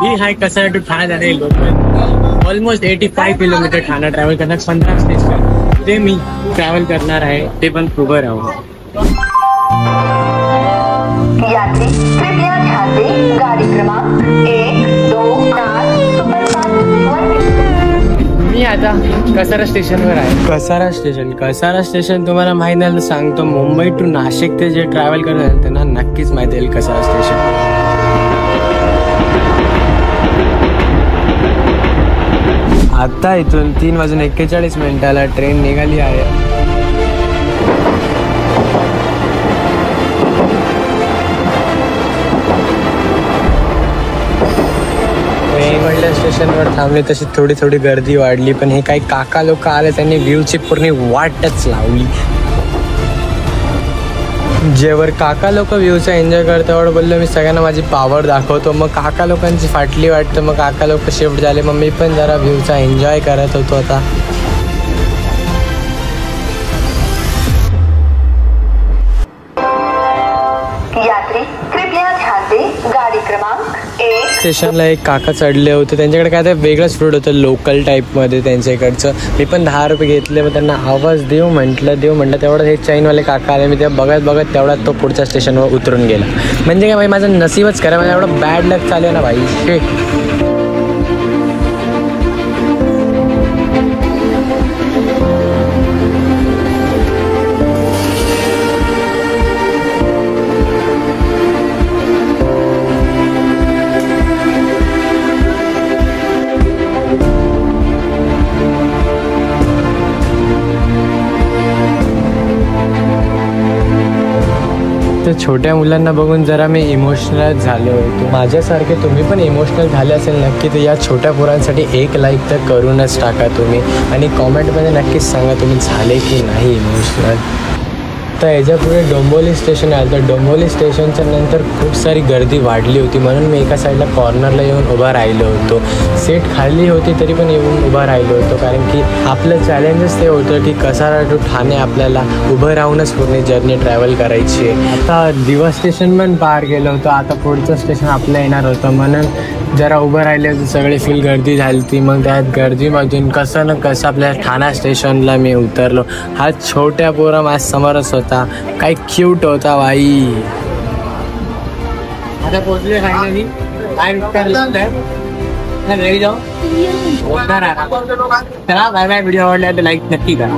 ही हाय Kasara to Thane जाणे local almost 85 kilometre Thane travel करणार 15 station ते मी ट्रॅव्हल करणार आहे ते पण उभं राहून. यात्री कृपया ध्यान दें गाड़ी क्रमांक 1, 2, 4 सुपरफास्ट. मी आता कसारा स्टेशनवर आहे. कसारा स्टेशन तुम्हाला माहित नाही तर सांगतो. मुंबई टू नाशिक ते जे ट्रॅव्हल करत त्यांना नक्कीच माहिती आहे कसारा स्टेशन. आता इथून 3:41 ट्रेन निघाली आहे. स्टेशनवर थांबली तशी थोडी गर्दी वाढली पण हे काही काका लोक आले त्यांनी व्ह्यूची पूर्ण वाटच लावली. जेवर काका लोक व्ह्यूचा एन्जॉय करतावर बोललो मी सगळ्यांना माझी पावर दाखवतो. मग काका लोकांची फाटली वाटतं. मग काका लोक शिफ्ट झाले. मग मी पण जरा व्ह्यूचा एन्जॉय करत होतो. आता यात्री कृपया ध्यान दें गाड़ी क्रमांक 1. स्टेशनला एक काका चढले होते. त्यांच्याकडे काय ते वेगळंच फूड होतं लोकल टाईपमध्ये त्यांच्याकडचं. मी पण 10 रुपये घेतले. मग त्यांना आवाज देऊ म्हटलं तेवढं हे चैनवाले काका आले. मी ते बघत तेवढ्यात तो पुढच्या स्टेशनवर उतरून गेला. म्हणजे काय भाई माझं नसीबच करा. माझं एवढं बॅड लक चालू आहे ना भाई. छोट्या मुलांना बघून जरा मी इमोशनल झालो होतो. माझ्यासारखे तुम्ही पण इमोशनल झाले असेल नक्की. तर या छोट्या पोरांसाठी एक लाईक तर करूनच टाका तुम्ही आणि कॉमेंटमध्ये नक्कीच सांगा तुम्ही झाले की नाही इमोशनल. तर याच्यापुढे डोंबिवली स्टेशन आलं. तर डोंबिवली स्टेशनच्या नंतर खूप सारी गर्दी वाढली होती म्हणून मी एका साईडला कॉर्नरला येऊन उभा राहिलो होतो. सीट खाली होती तरी पण येऊन उभा राहिलो होतो कारण की आपलं चॅलेंजच ते होतं की कसारा टू ठाणे आपल्याला उभं राहूनच पूर्ण जर्नी ट्रॅव्हल करायची आहे. आता दिवा स्टेशन पण पार गेलो होतो. आता पुढचं स्टेशन आपलं येणार होतं म्हणून जरा उभं राहिले होते. सगळे फुल गर्दी झाली ती. मग त्यात गर्दीमधून कसं ना कसं आपल्या ठाणा स्टेशनला मी उतरलो. हा छोट्या पोरा माझ्या समोरच होता. काय क्यूट होता बाई. आता पोहोचले फायनली. रेडी जाऊ चला बाय बाय. व्हिडिओ आवडला तर लाईक नक्की करा.